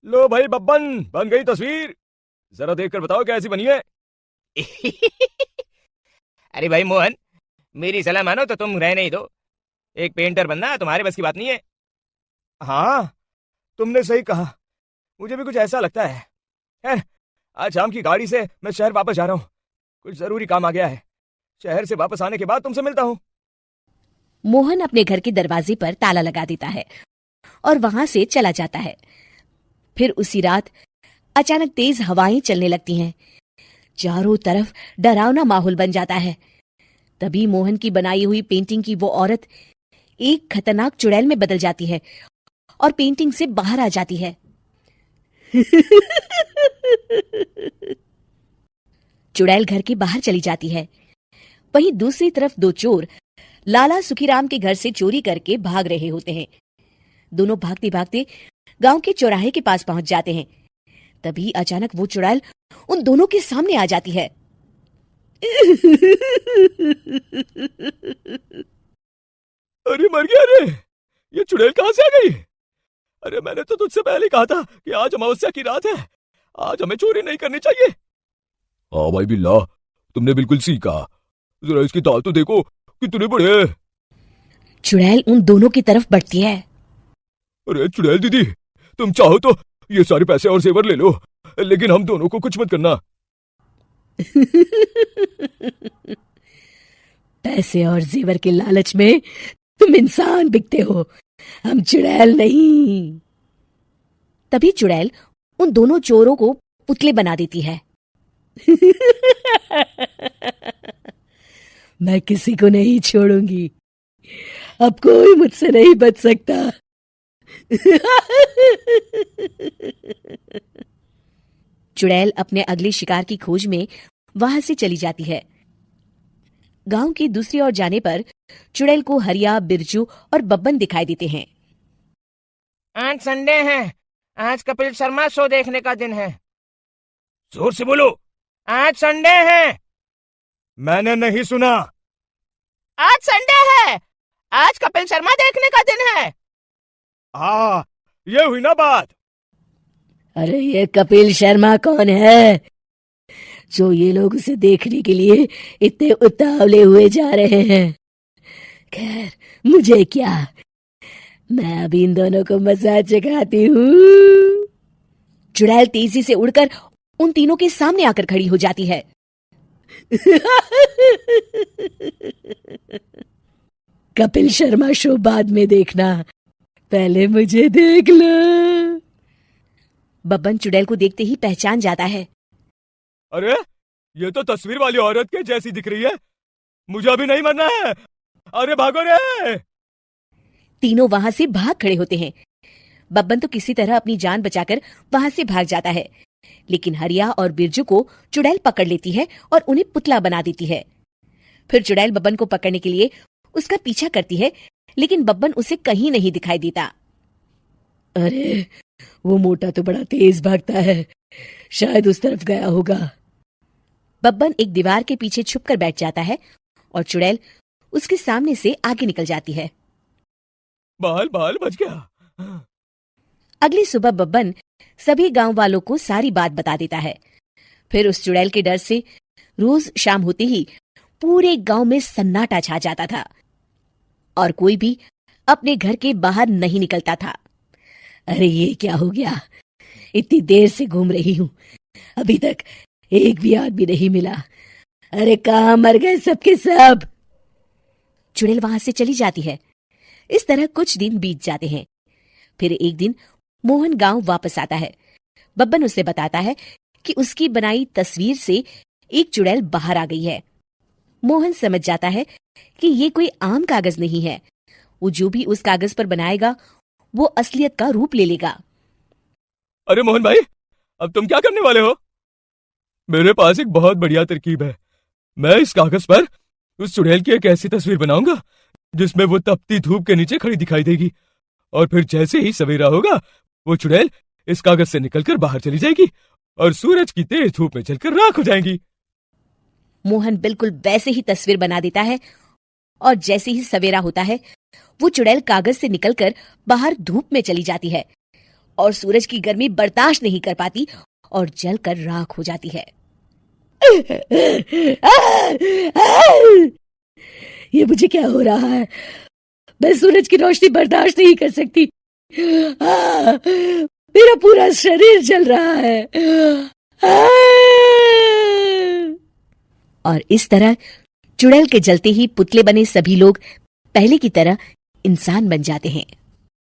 लो भाई बब्बन, बन गई तस्वीर। जरा देखकर बताओ कैसी बनी है। अरे भाई मोहन, मेरी सलाह मानो तो तुम रहने ही दो। एक पेंटर बनना तुम्हारे बस की बात नहीं है। हाँ, तुमने सही कहा। मुझे भी कुछ ऐसा लगता है। खैर, आज शाम की गाड़ी से मैं शहर वापस जा रहा हूँ। कुछ जरूरी काम आ गया है। शहर से वापस आने के बाद तुमसे मिलता हूँ। मोहन अपने घर के दरवाजे पर ताला लगा देता है और वहां से चला जाता है। फिर उसी रात अचानक तेज हवाएं चलने लगती हैं। चारों तरफ डरावना माहौल बन जाता है। तभी मोहन की बनाई हुई पेंटिंग की वो औरत एक खतरनाक चुड़ैल में बदल जाती है और पेंटिंग से बाहर आ जाती है। चुड़ैल घर के बाहर चली जाती है। वहीं दूसरी तरफ दो चोर लाला सुखीराम के घर से चोरी करके भाग रहे होते हैं। दोनों भागते भागते गांव के चौराहे के पास पहुंच जाते हैं। तभी अचानक वो चुड़ैल उन दोनों के सामने आ जाती है। अरे मर गया रे। ये चुड़ैल कहाँ से आ गई? अरे मैंने तो तुझसे पहले कहा था कि आज अमावस्या की रात है। आज हमें चोरी नहीं करनी चाहिए। हाँ भाई बिल्ला, तुमने बिल्कुल सही कहा। जरा इसकी दाल तो देखो, कितने बड़े हैं। चुड़ैल उन दोनों की तरफ बढ़ती है। अरे चुड़ैल दीदी, तुम चाहो तो ये सारे पैसे और जेवर ले लो, लेकिन हम दोनों को कुछ मत करना। पैसे और जेवर के लालच में तुम इंसान बिकते हो, हम चुड़ैल नहीं। तभी चुड़ैल उन दोनों चोरों को पुतले बना देती है। मैं किसी को नहीं छोड़ूंगी। अब कोई मुझसे नहीं बच सकता। चुड़ैल अपने अगले शिकार की खोज में वहां से चली जाती है। गांव की दूसरी ओर जाने पर चुड़ैल को हरिया, बिरजू और बब्बन दिखाई देते हैं। आज संडे है। आज कपिल शर्मा शो देखने का दिन है। जोर से बोलो। आज संडे है। मैंने नहीं सुना। आज संडे है। आज कपिल शर्मा देखने का दिन है। हाँ, ये हुई ना बात। अरे ये कपिल शर्मा कौन है जो ये लोग उसे देखने के लिए इतने उतावले हुए जा रहे हैं? खैर, मुझे क्या, मैं अभी इन दोनों को मजा चखाती हूँ। चुड़ैल तेजी से उड़कर उन तीनों के सामने आकर खड़ी हो जाती है। कपिल शर्मा शो बाद में देखना, पहले मुझे देख लो। बब्बन चुड़ैल को देखते ही पहचान जाता है। अरे ये तो तस्वीर वाली औरत के जैसी दिख रही है। मुझे अभी नहीं मरना है। अरे भागो रे। तीनों वहां से भाग खड़े होते हैं। बब्बन तो किसी तरह अपनी जान बचाकर वहां से भाग जाता है, लेकिन हरिया और बिरजू को चुड़ैल पकड़ लेती है और उन्हें पुतला बना देती है। फिर चुड़ैल बब्बन को पकड़ने के लिए उसका पीछा करती है, लेकिन बब्बन उसे कहीं नहीं दिखाई देता। अरे वो मोटा तो बड़ा तेज भागता है, शायद उस तरफ गया होगा। बब्बन एक दीवार के पीछे छुपकर बैठ जाता है और चुड़ैल उसके सामने से आगे निकल जाती है। बाल बाल बच गया। अगली सुबह बब्बन सभी गांव वालों को सारी बात बता देता है। फिर उस चुड़ैल के डर से रोज शाम होते ही पूरे गांव में सन्नाटा छा जाता था और कोई भी अपने घर के बाहर नहीं निकलता था। अरे ये क्या हो गया? इतनी देर से घूम रही हूँ, अभी तक एक भी आदमी नहीं मिला। अरे कहाँ मर गए सबके सब? चुड़ैल वहां से चली जाती है। इस तरह कुछ दिन बीत जाते हैं। फिर एक दिन मोहन गांव वापस आता है। बब्बन उसे बताता है कि उसकी बनाई तस्वीर से एक चुड़ैल बाहर आ गई है। मोहन समझ जाता है कि ये कोई आम कागज नहीं है। वो जो भी उस कागज पर बनाएगा वो असलियत का रूप ले लेगा। अरे मोहन भाई, अब तुम क्या करने वाले हो? मेरे पास एक बहुत बढ़िया तरकीब है। मैं इस कागज पर उस चुड़ैल की एक ऐसी तस्वीर बनाऊंगा जिसमें वो तपती धूप के नीचे खड़ी दिखाई देगी, और फिर जैसे ही सवेरा होगा वो चुड़ैल इस कागज से निकलकर बाहर चली जाएगी और सूरज की तेज धूप में जलकर राख हो जाएंगी। मोहन बिल्कुल वैसे ही तस्वीर बना देता है और जैसे ही सवेरा होता है वो चुड़ैल कागज से निकलकर बाहर धूप में चली जाती है। और सूरज की गर्मी बर्दाश्त नहीं कर पाती और जलकर राख हो जाती है। ये मुझे क्या हो रहा है? मैं सूरज की रोशनी बर्दाश्त नहीं कर सकती। मेरा पूरा शरीर जल रहा है। और इस तरह चुड़ैल के जलते ही पुतले बने सभी लोग पहले की तरह इंसान बन जाते हैं।